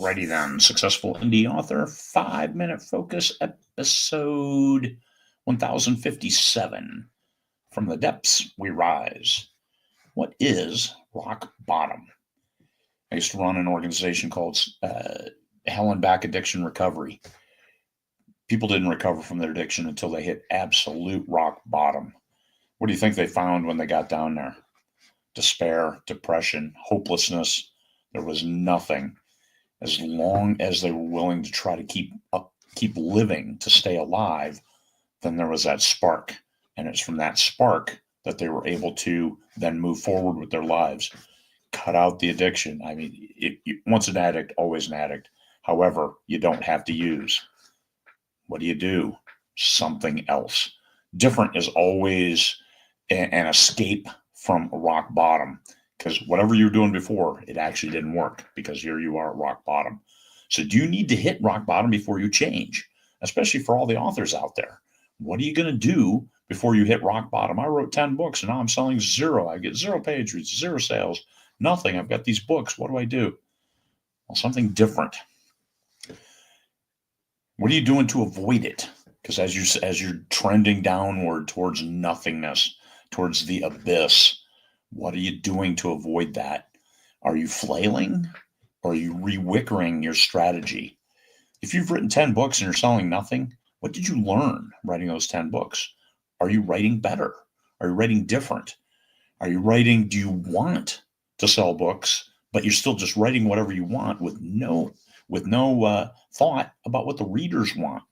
Alrighty then, Successful Indie Author 5-Minute Focus, episode 1057. From the Depths We Rise. What is rock bottom? I used to run an organization called Hell and Back Addiction Recovery. People didn't recover from their addiction until they hit absolute rock bottom. What do you think they found when they got down there? Despair, depression, hopelessness. There was nothing. As long as they were willing to try to keep living, to stay alive, then there was that spark. And it's from that spark that they were able to then move forward with their lives, cut out the addiction. I mean, once an addict, always an addict. However, you don't have to use. What do? Something else. Different is always an escape from rock bottom. Because whatever you were doing before, it actually didn't work, because here you are at rock bottom. So do you need to hit rock bottom before you change? Especially for all the authors out there. What are you going to do before you hit rock bottom? I wrote 10 books and now I'm selling 0. I get 0 page reads, 0 sales, nothing. I've got these books. What do I do? Well, something different. What are you doing to avoid it? Because as you're trending downward towards nothingness, towards the abyss, what are you doing to avoid that? Are you flailing, or are you rewickering your strategy? If you've written 10 books and you're selling nothing, what did you learn writing those 10 books? Are you writing better? Are you writing different? Do you want to sell books, but you're still just writing whatever you want with no thought about what the readers want?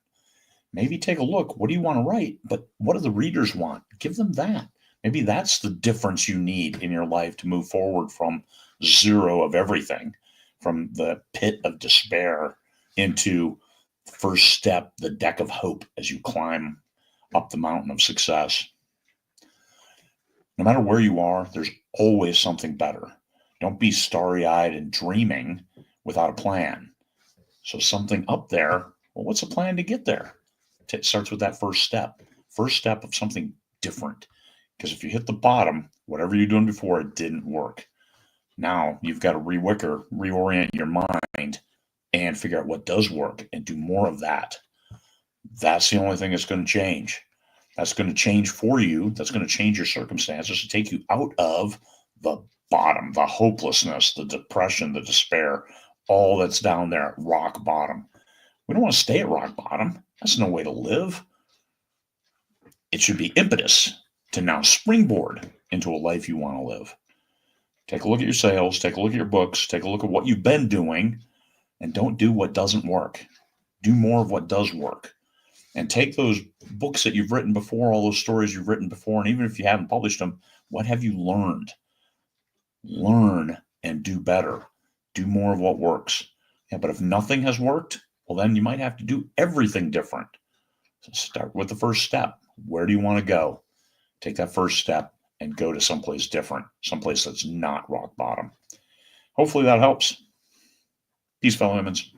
Maybe take a look. What do you want to write? But what do the readers want? Give them that. Maybe that's the difference you need in your life to move forward from 0 of everything, from the pit of despair into the first step, the deck of hope, as you climb up the mountain of success. No matter where you are, there's always something better. Don't be starry-eyed and dreaming without a plan. So something up there, well, what's the plan to get there? It starts with that first step of something different. Because if you hit the bottom, whatever you're doing before, it didn't work. Now you've got to reorient your mind and figure out what does work and do more of that. That's the only thing that's going to change. That's going to change for you. That's going to change your circumstances to take you out of the bottom, the hopelessness, the depression, the despair, all that's down there at rock bottom. We don't want to stay at rock bottom. That's no way to live. It should be impetus to now springboard into a life you want to live. Take a look at your sales, take a look at your books, take a look at what you've been doing, and don't do what doesn't work. Do more of what does work. And take those books that you've written before, all those stories you've written before, and even if you haven't published them, what have you learned? Learn and do better. Do more of what works. Yeah, but if nothing has worked, well, then you might have to do everything different. So start with the first step. Where do you want to go? Take that first step and go to someplace different, someplace that's not rock bottom. Hopefully that helps. Peace, fellow humans.